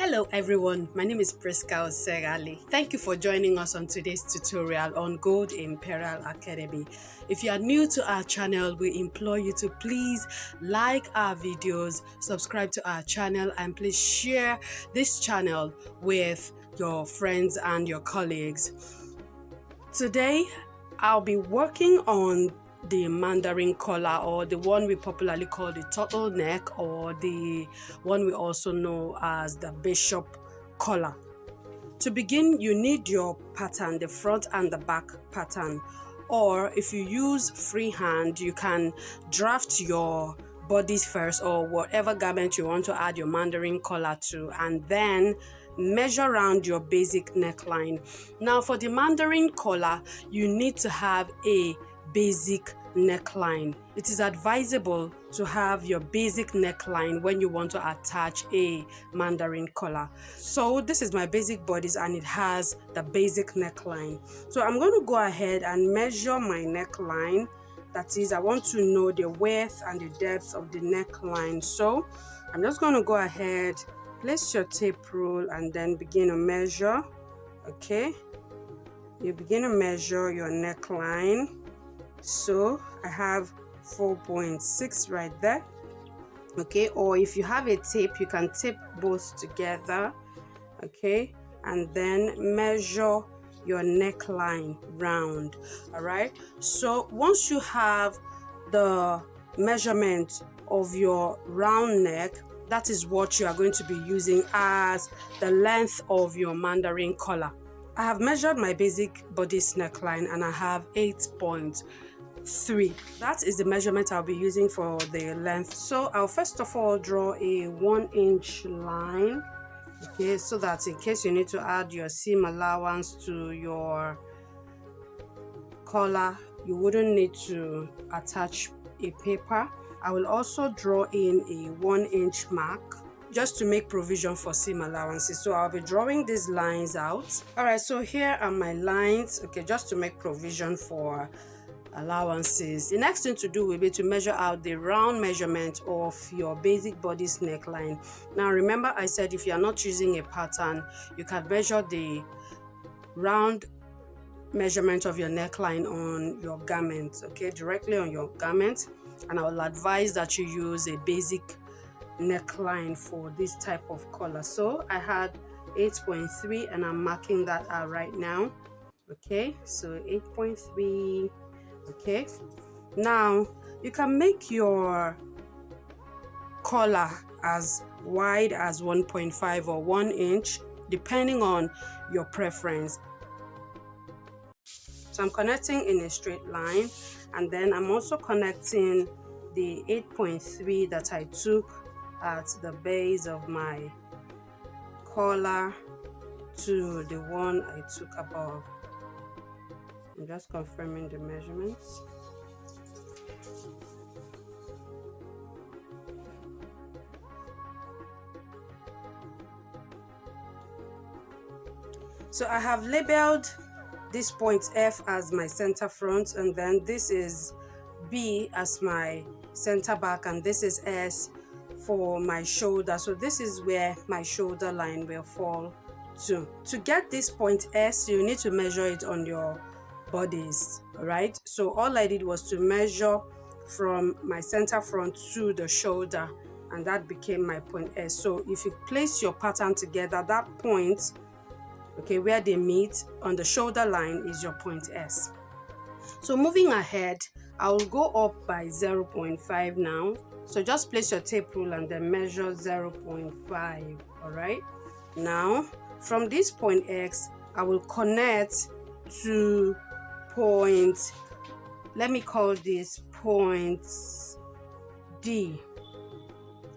Hello everyone, my name is Priska Osegali. Thank you for joining us on today's tutorial on Gold Imperial Academy. If you are new to our channel, we implore you to please like our videos, subscribe to our channel, and please share this channel with your friends and your colleagues. Today, I'll be working on the Mandarin collar, or the one we popularly call the turtleneck, or the one we also know as the bishop collar. To begin, you need your pattern, the front and the back pattern, or if you use freehand, you can draft your bodies first, or whatever garment you want to add your Mandarin collar to, and then measure around your basic neckline. Now for the Mandarin collar, you need to have a basic neckline. It is advisable to have your basic neckline when you want to attach a Mandarin collar. So this is my basic bodice and it has the basic neckline. So I'm going to go ahead and measure my neckline. That is, I want to know the width and the depth of the neckline. So I'm just going to go ahead, place your tape rule and then begin to measure. Okay, you begin to measure your neckline. So I have 4.6 right there. Okay, or if you have a tape, you can tape both together. Okay, and then measure your neckline round. All right, so once you have the measurement of your round neck, that is what you are going to be using as the length of your Mandarin collar. I have measured my basic bodice neckline and I have 8.3. That is the measurement I'll be using for the length. So I'll first of all draw a 1-inch line, okay, so that in case you need to add your seam allowance to your collar, you wouldn't need to attach a paper. I will also draw in a 1-inch mark just to make provision for seam allowances. So I'll be drawing these lines out. All right, so here are my lines, okay, just to make provision for allowances. The next thing to do will be to measure out the round measurement of your basic bodice neckline. Now remember, I said if you are not using a pattern, you can measure the round measurement of your neckline on your garment, okay, directly on your garment. And I will advise that you use a basic neckline for this type of collar. So I had 8.3 and I'm marking that out right now. Okay, so 8.3. Okay, now you can make your collar as wide as 1.5 or 1 inch depending on your preference. So I'm connecting in a straight line, and then I'm also connecting the 8.3 that I took at the base of my collar to the one I took above. I'm just confirming the measurements. So I have labeled this point F as my center front, and then this is B as my center back, and this is S for my shoulder. So this is where my shoulder line will fall to. To get this point S, you need to measure it on your bodies. All right, so all I did was to measure from my center front to the shoulder, and that became my point S. So if you place your pattern together, that point, okay, where they meet on the shoulder line is your point S. So moving ahead, I will go up by 0.5 now. So just place your tape rule and then measure 0.5. all right, now from this point X, I will connect to point, let me call this point D.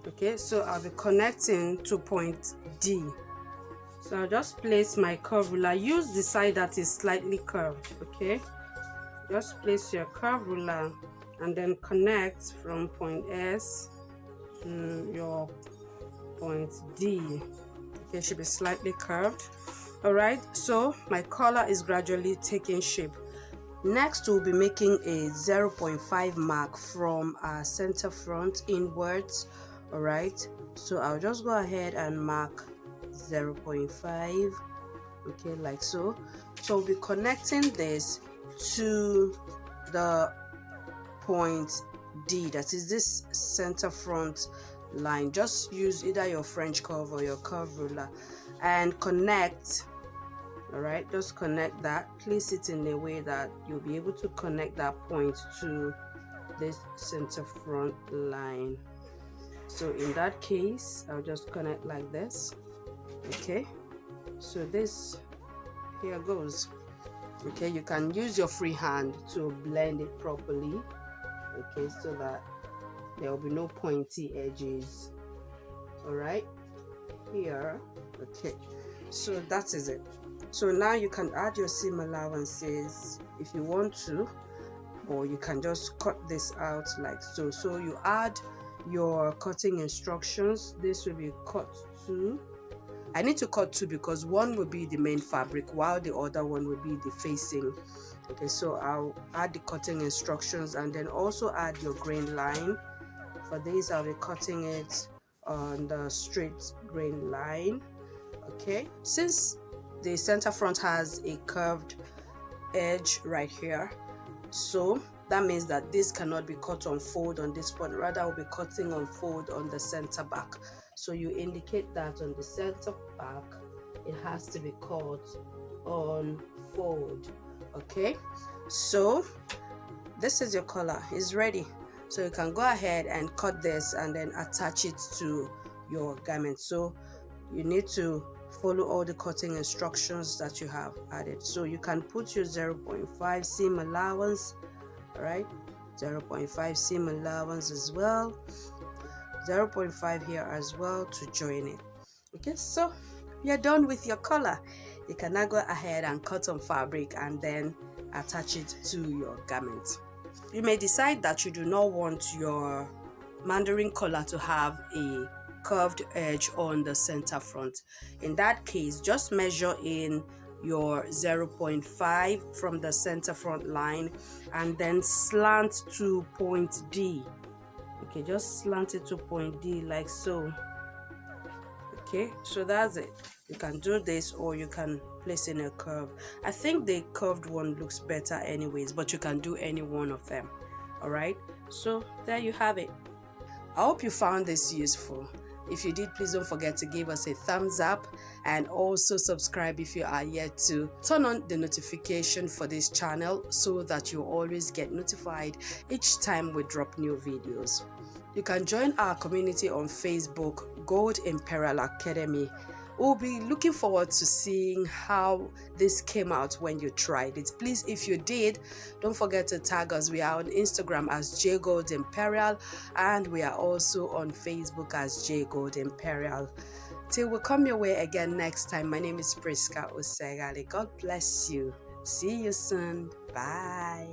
Okay, so I'll be connecting to point D. So I'll just place my curve ruler. Use the side that is slightly curved. Okay, just place your curve ruler and then connect from point S to your point D. Okay, it should be slightly curved. All right, so my collar is gradually taking shape. Next, we'll be making a 0.5 mark from our center front inwards. All right, so I'll just go ahead and mark 0.5, okay, like so. So we'll be connecting this to the point D, that is this center front line. Just use either your French curve or your curve ruler and connect. All right, just connect that, place it in a way that you'll be able to connect that point to this center front line. So in that case, I'll just connect like this. Okay, so this here goes. Okay, you can use your free hand to blend it properly, okay, so that there will be no pointy edges. All right, here. Okay, so that is it. So now you can add your seam allowances if you want to, or you can just cut this out like so. So you add your cutting instructions. This will be cut 2. I need to cut 2 because one will be the main fabric while the other one will be the facing. Okay, so I'll add the cutting instructions and then also add your grain line. For this, I'll be cutting it on the straight grain line. Okay, since the center front has a curved edge right here, so that means that this cannot be cut on fold on this point, rather I'll be cutting on fold on the center back. So you indicate that on the center back it has to be cut on fold. Okay, so this is your collar, is ready. So you can go ahead and cut this and then attach it to your garment. So you need to follow all the cutting instructions that you have added. So you can put your 0.5 seam allowance, all right, 0.5 seam allowance as well, 0.5 here as well to join it. Okay, so you're done with your collar. You can now go ahead and cut on fabric and then attach it to your garment. You may decide that you do not want your Mandarin collar to have a curved edge on the center front. In that case, just measure in your 0.5 from the center front line and then slant to point D. Okay, just slant it to point D like so. Okay, so that's it. You can do this or you can place in a curve. I think the curved one looks better anyways, but you can do any one of them. All right, so there you have it. I hope you found this useful. If you did, please don't forget to give us a thumbs up and also subscribe if you are yet to. Turn on the notification for this channel so that you always get notified each time we drop new videos. You can join our community on Facebook, Gold Imperial Academy. We'll be looking forward to seeing how this came out when you tried it. Please, if you did, don't forget to tag us. We are on Instagram as JGold Imperial and we are also on Facebook as JGold Imperial. Till we come your way again next time, my name is Priska Osegali. God bless you. See you soon. Bye.